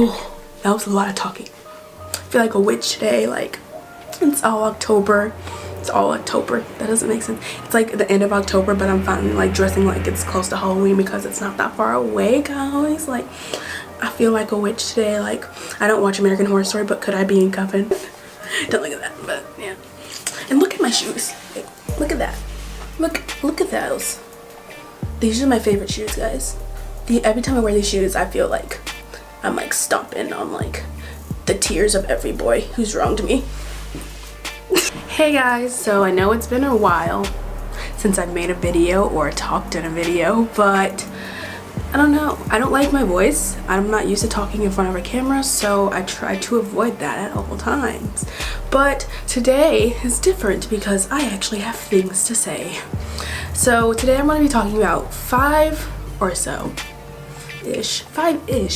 Oh, that was a lot of talking. I feel like a witch today. Like, it's all October. It's all October. That doesn't make sense. It's like the end of October, but I'm finally like dressing like it's close to Halloween because it's not that far away, guys. Like, I feel like a witch today. Like, I don't watch American Horror Story, but could I be in coven? Don't look at that, but yeah. And look at my shoes. Look at that. Look at those. These are my favorite shoes, guys. Every time I wear these shoes, I feel like I'm like stomping on like the tears of every boy who's wronged me. Hey guys, so I know it's been a while since I've made a video or talked in a video, but I don't know. I don't like my voice. I'm not used to talking in front of a camera, so I try to avoid that at all times. But today is different because I actually have things to say. So today I'm going to be talking about five-ish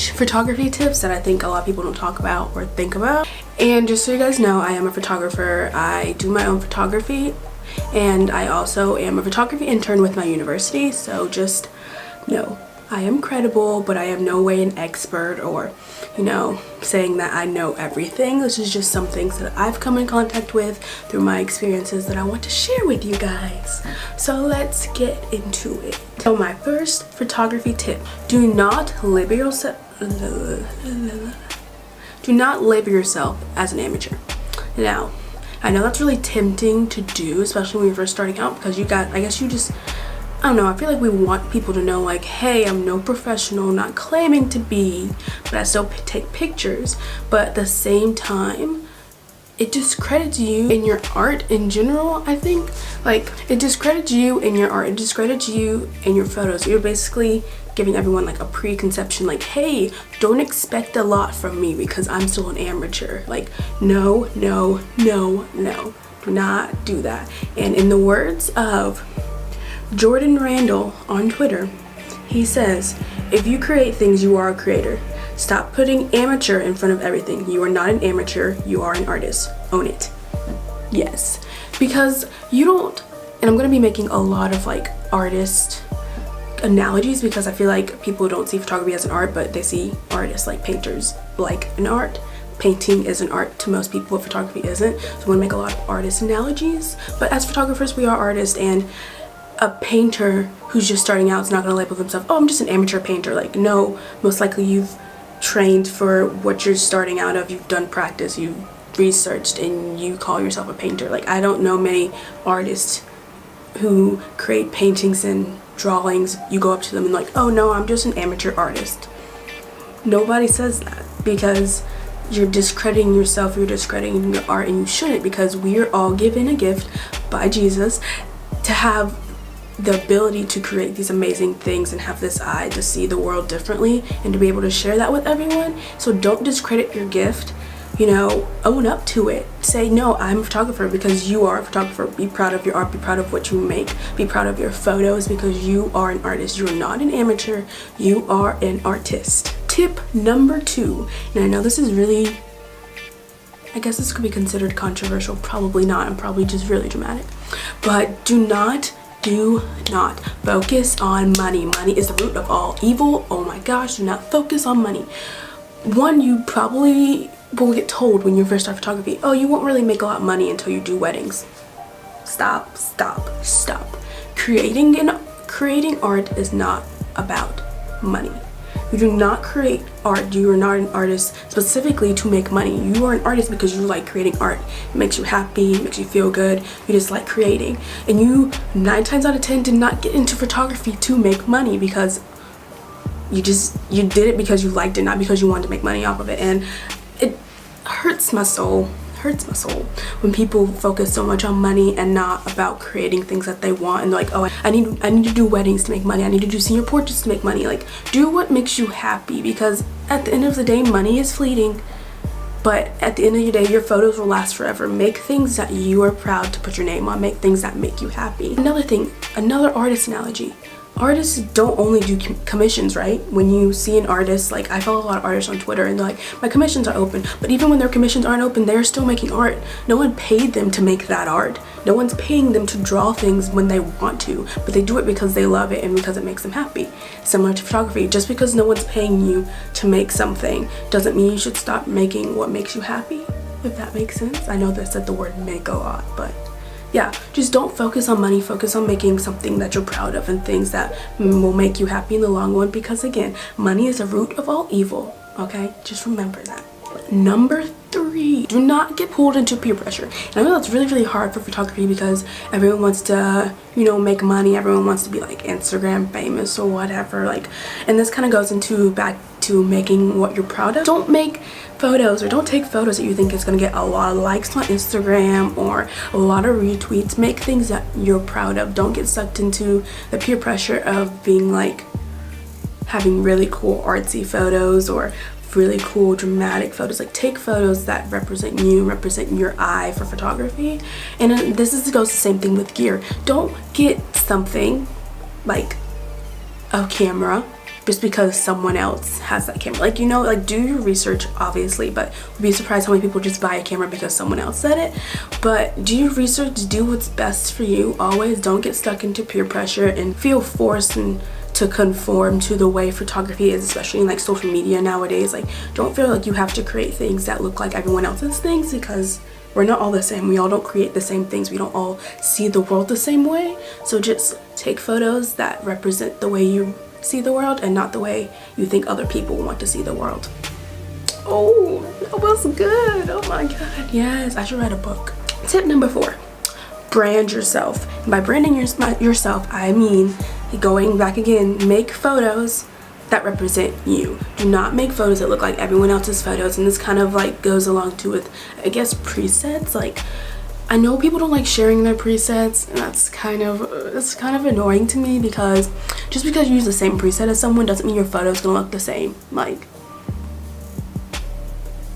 photography tips that I think a lot of people don't talk about or think about. And just so you guys know, I am a photographer. I do my own photography, and I also am a photography intern with my university, so just know I am credible, but I am no way an expert or, you know, saying that I know everything. This is just some things that I've come in contact with through my experiences that I want to share with you guys. So let's get into it. So my first photography tip, do not label yourself as an amateur. Now, I know that's really tempting to do, especially when you're first starting out, because I don't know, I feel like we want people to know like, hey, I'm no professional, not claiming to be, but I still take pictures. But at the same time, it discredits you in your art in general, I think. Like, it discredits you in your art, it discredits you in your photos. You're basically giving everyone like a preconception, like, hey, don't expect a lot from me because I'm still an amateur. Like, no, do not do that. And in the words of Jordan Randall on Twitter, he says, if you create things, you are a creator. Stop putting amateur in front of everything. You are not an amateur, you are an artist. Own it. Yes, because you don't, and I'm gonna be making a lot of like artist analogies because I feel like people don't see photography as an art, but they see artists like painters like an art. Painting is an art to most people, but photography isn't. So I'm gonna make a lot of artist analogies, but as photographers, we are artists, and a painter who's just starting out is not going to label themselves, oh, I'm just an amateur painter. Like, no, most likely you've trained for what you're starting out of, you've done practice, you've researched, and you call yourself a painter. Like, I don't know many artists who create paintings and drawings. You go up to them and like, oh no, I'm just an amateur artist. Nobody says that because you're discrediting yourself, you're discrediting your art, and you shouldn't, because we are all given a gift by Jesus to have the ability to create these amazing things and have this eye to see the world differently and to be able to share that with everyone. So don't discredit your gift, you know, own up to it. Say, no, I'm a photographer because you are a photographer. Be proud of your art, be proud of what you make, be proud of your photos because you are an artist. You are not an amateur, you are an artist. Tip number 2, and I know this is really, I guess this could be considered controversial, probably not, I'm probably just really dramatic, but do not focus on money. Money is the root of all evil. Oh my gosh, do not focus on money. One, you probably will get told when you first start photography, oh, you won't really make a lot of money until you do weddings. Stop. Creating art is not about money. You do not create art, you are not an artist specifically to make money. You are an artist because you like creating art. It makes you happy, it makes you feel good, you just like creating. And you, 9 times out of 10, did not get into photography to make money because you did it because you liked it, not because you wanted to make money off of it. And it hurts my soul when people focus so much on money and not about creating things that they want, and like, oh, I need to do weddings to make money, I need to do senior portraits to make money. Like, do what makes you happy, because at the end of the day, money is fleeting, but at the end of the day, your photos will last forever. Make things that you are proud to put your name on, make things that make you happy. Another thing, another artist analogy, artists don't only do commissions, right? When you see an artist, like I follow a lot of artists on Twitter and they're like, my commissions are open, but even when their commissions aren't open, they're still making art. No one paid them to make that art. No one's paying them to draw things when they want to, but they do it because they love it and because it makes them happy. Similar to photography, just because no one's paying you to make something doesn't mean you should stop making what makes you happy, if that makes sense. I know that I said the word make a lot, but yeah, just don't focus on money, focus on making something that you're proud of and things that will make you happy in the long run, because again, money is the root of all evil, okay? Just remember that. Number 3, do not get pulled into peer pressure. And I know that's really, really hard for photography because everyone wants to, you know, make money. Everyone wants to be like Instagram famous or whatever. Like, and this kind of goes into back to making what you're proud of. Don't make photos or don't take photos that you think is going to get a lot of likes on Instagram or a lot of retweets. Make things that you're proud of. Don't get sucked into the peer pressure of being like having really cool artsy photos or really cool dramatic photos. Like, take photos that represent you, represent your eye for photography. And this goes the same thing with gear. Don't get something like a camera just because someone else has that camera. Like, you know, like, do your research obviously, but be surprised how many people just buy a camera because someone else said it. But do your research, do what's best for you. Always don't get stuck into peer pressure and feel forced and to conform to the way photography is, especially in like social media nowadays. Like, don't feel like you have to create things that look like everyone else's things, because we're not all the same. We all don't create the same things. We don't all see the world the same way. So just take photos that represent the way you see the world and not the way you think other people want to see the world. Oh, that was good. Oh my god, yes, I should write a book. Tip number 4, brand yourself. And by branding yourself, I mean, going back again, make photos that represent you. Do not make photos that look like everyone else's photos. And this kind of like goes along to with, I guess, presets. Like, I know people don't like sharing their presets, and that's kind of annoying to me, because just because you use the same preset as someone doesn't mean your photo is gonna look the same. Like,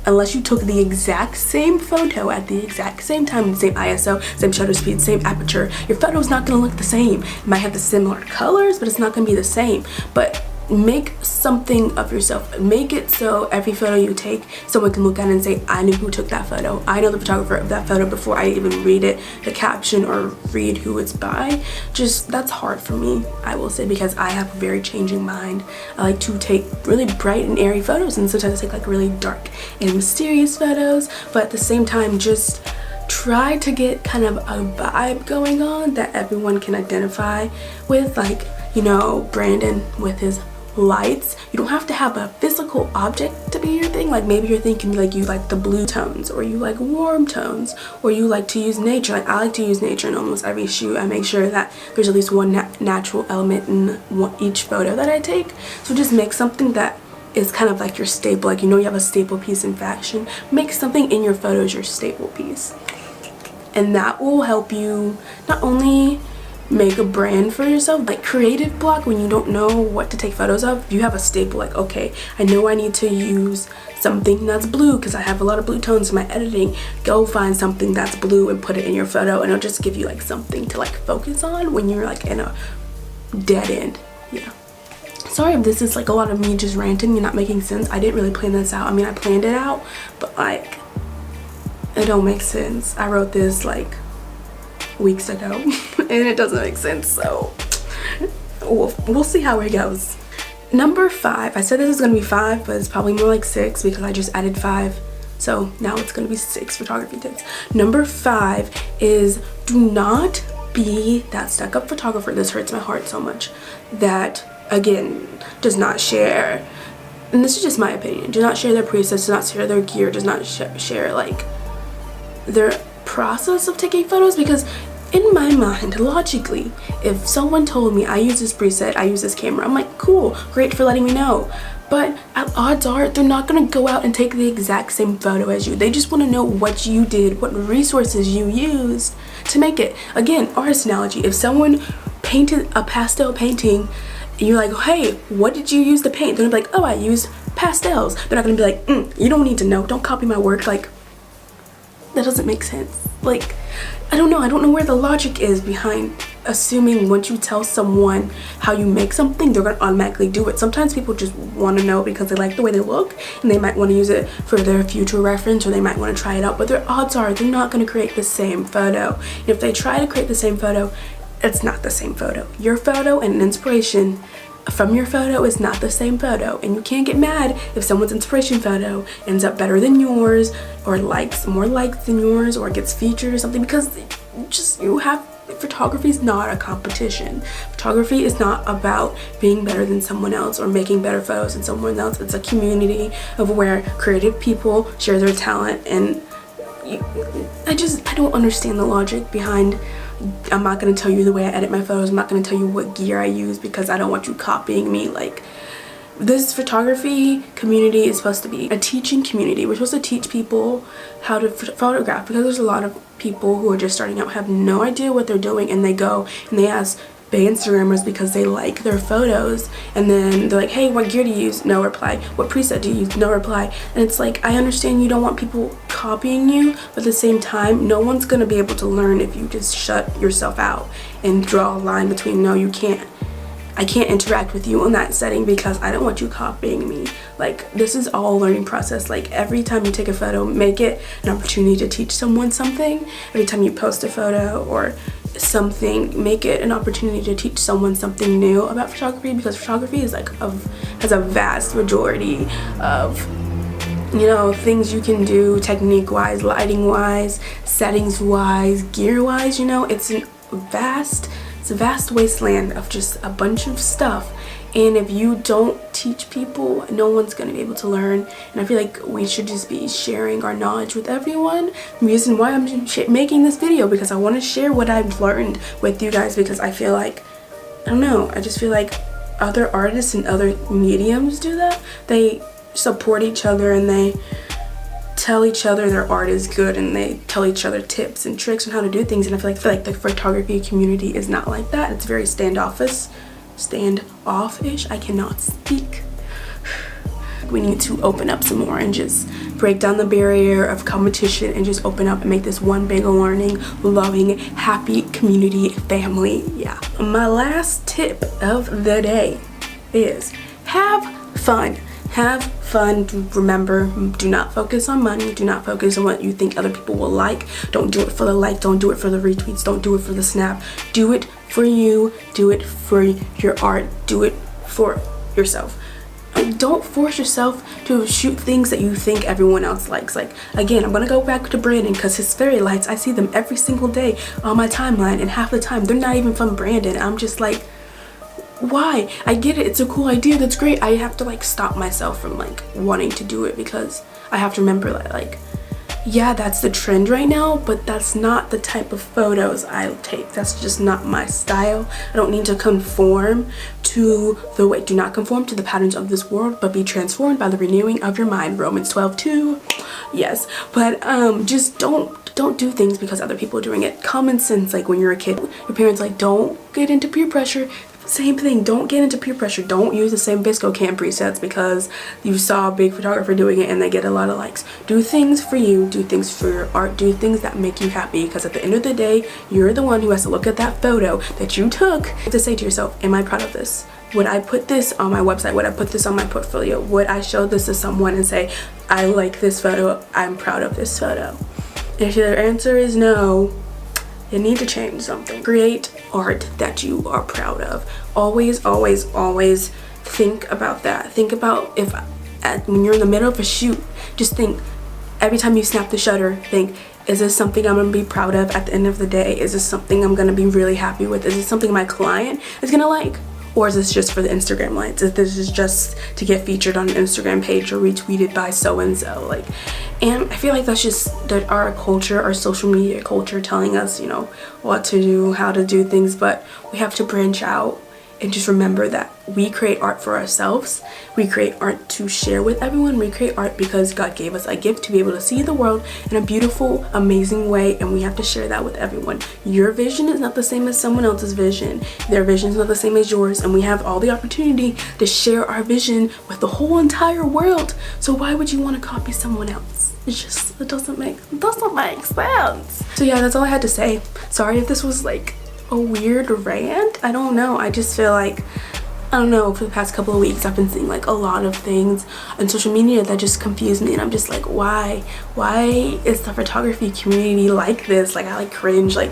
unless you took the exact same photo at the exact same time, the same ISO, same shutter speed, same aperture, your photo is not gonna look the same. It might have the similar colors, but it's not gonna be the same. But make something of yourself. Make it so every photo you take, someone can look at it and say, I knew who took that photo. I know the photographer of that photo before I even read it, the caption, or read who it's by. Just, that's hard for me, I will say, because I have a very changing mind. I like to take really bright and airy photos, and sometimes I take like really dark and mysterious photos, but at the same time, just try to get kind of a vibe going on that everyone can identify with. Like, you know, Brandon with his lights. You don't have to have a physical object to be your thing. Like, maybe you're thinking like you like the blue tones, or you like warm tones, or you like to use nature. Like, I like to use nature in almost every shoot. I make sure that there's at least one natural element in each photo that I take. So just make something that is kind of like your staple. Like, you know, you have a staple piece in fashion. Make something in your photos your staple piece. And that will help you not only make a brand for yourself, like creative block, when you don't know what to take photos of, you have a staple. Like, okay, I know I need to use something that's blue because I have a lot of blue tones in my editing. Go find something that's blue and put it in your photo, and it'll just give you like something to like focus on when you're like in a dead end. Yeah, sorry if this is like a lot of me just ranting and not making sense. I didn't really plan this out. I mean, I planned it out, but like, it don't make sense. I wrote this like weeks ago and it doesn't make sense, so we'll see how it goes. Number 5, I said this is gonna be 5, but it's probably more like 6 because I just added 5, so now it's gonna be 6 photography tips. Number 5 is, do not be that stuck-up photographer. This hurts my heart so much, that again does not share, and this is just my opinion, do not share their presets, does not share their gear, does not share like their process of taking photos. Because in my mind, logically, if someone told me I use this preset, I use this camera, I'm like, cool, great for letting me know. But odds are they're not gonna go out and take the exact same photo as you. They just want to know what you did, what resources you used to make it. Again, artist analogy, if someone painted a pastel painting and you're like, hey, what did you use to paint? They're gonna be like, oh, I used pastels. They're not gonna be like, you don't need to know, don't copy my work. Like, that doesn't make sense. Like, I don't know where the logic is behind assuming once you tell someone how you make something, they're gonna automatically do it. Sometimes people just want to know because they like the way they look and they might want to use it for their future reference, or they might want to try it out, but their odds are they're not going to create the same photo. And if they try to create the same photo, it's not the same photo. Your photo and an inspiration from your photo is not the same photo, and you can't get mad if someone's inspiration photo ends up better than yours, or more likes than yours, or gets featured or something, because photography is not a competition. Photography is not about being better than someone else or making better photos than someone else. It's a community of where creative people share their talent, and I don't understand the logic behind, I'm not going to tell you the way I edit my photos, I'm not going to tell you what gear I use because I don't want you copying me. Like, this photography community is supposed to be a teaching community. We're supposed to teach people how to photograph, because there's a lot of people who are just starting out, have no idea what they're doing, and they go and they ask big Instagrammers because they like their photos, and then they're like, hey, what gear do you use? No reply. What preset do you use? No reply. And it's like, I understand you don't want people copying you, but at the same time, no one's going to be able to learn if you just shut yourself out and draw a line between, no, you can't. I can't interact with you in that setting because I don't want you copying me. Like, this is all a learning process. Like, every time you take a photo, make it an opportunity to teach someone something. Every time you post a photo or something, make it an opportunity to teach someone something new about photography, because photography is like has a vast majority of, you know, things you can do technique wise, lighting wise, settings wise, gear wise. You know, it's a vast wasteland of just a bunch of stuff, and if you don't teach people, no one's going to be able to learn. And I feel like we should just be sharing our knowledge with everyone. The reason why I'm making this video, because I want to share what I've learned with you guys, because I feel like, I don't know, I just feel like other artists and other mediums do that. They support each other and they tell each other their art is good, and they tell each other tips and tricks on how to do things. And I feel like the photography community is not like that. It's very standoffish. I cannot speak. We need to open up some more and just break down the barrier of competition and just open up and make this one big learning, loving, happy community family. Yeah. My last tip of the day is have fun. Have fun. Remember, do not focus on money. Do not focus on what you think other people will like. Don't do it for the like. Don't do it for the retweets. Don't do it for the snap. Do it for you. Do it for your art. Do it for yourself. Don't force yourself to shoot things that you think everyone else likes. Like, again, I'm gonna go back to Brandon, because his fairy lights, I see them every single day on my timeline, and half the time they're not even from Brandon. I'm just like, why? I get it, it's a cool idea, that's great. I have to like stop myself from like wanting to do it, because I have to remember that, like, yeah, that's the trend right now, but that's not the type of photos I'll take. That's just not my style. I don't need to conform to the way. Do not conform to the patterns of this world, but be transformed by the renewing of your mind. Romans 12:2. Yes, but just don't do things because other people are doing it. Common sense, like when you're a kid, your parents like, don't get into peer pressure. Same thing, don't get into peer pressure. Don't use the same Visco Cam presets because you saw a big photographer doing it and they get a lot of likes. Do things for you, do things for your art, do things that make you happy, because at the end of the day, you're the one who has to look at that photo that you took to say to yourself, am I proud of this? Would I put this on my website? Would I put this on my portfolio? Would I show this to someone and say, I like this photo, I'm proud of this photo? If your answer is no, you need to change something. Create art that you are proud of. Always, always, always think about that. Think about when you're in the middle of a shoot, just think, every time you snap the shutter, think, is this something I'm gonna be proud of at the end of the day? Is this something I'm gonna be really happy with? Is this something my client is gonna like? Or is this just for the Instagram lights? Is this just to get featured on an Instagram page or retweeted by so-and-so? Like, and I feel like that's just that our culture, our social media culture, telling us, you know, what to do, how to do things, but we have to branch out and just remember that we create art for ourselves. We create art to share with everyone. We create art because God gave us a gift to be able to see the world in a beautiful, amazing way, and we have to share that with everyone. Your vision is not the same as someone else's vision. Their vision is not the same as yours, and we have all the opportunity to share our vision with the whole entire world. So why would you want to copy someone else? It doesn't make sense. So yeah, that's all I had to say. Sorry if this was like a weird rant. I don't know. I just feel like, I don't know, for the past couple of weeks I've been seeing like a lot of things on social media that just confuse me, and I'm just like, why is the photography community like this? Like, I like cringe. Like,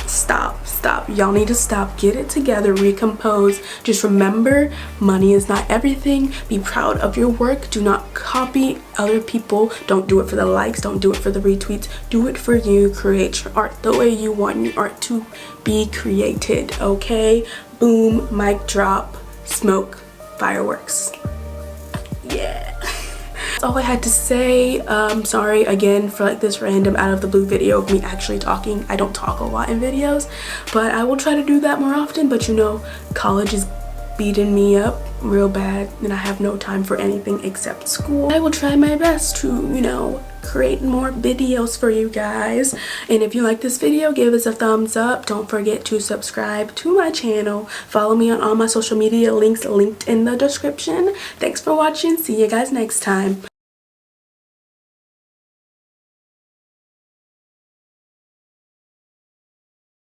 stop. Y'all need to stop. Get it together. Recompose. Just remember, money is not everything. Be proud of your work. Do not copy other people. Don't do it for the likes. Don't do it for the retweets. Do it for you. Create your art the way you want your art to be created. Okay? Boom, mic drop, smoke, fireworks. Yeah. That's all I had to say. Sorry again for like this random out of the blue video of me actually talking. I don't talk a lot in videos, but I will try to do that more often. But you know, college is beating me up real bad and I have no time for anything except school. I will try my best to, you know, create more videos for you guys. And if you like this video, give us a thumbs up. Don't forget to subscribe to my channel. Follow me on all my social media, links linked in the description. Thanks for watching. See you guys next time.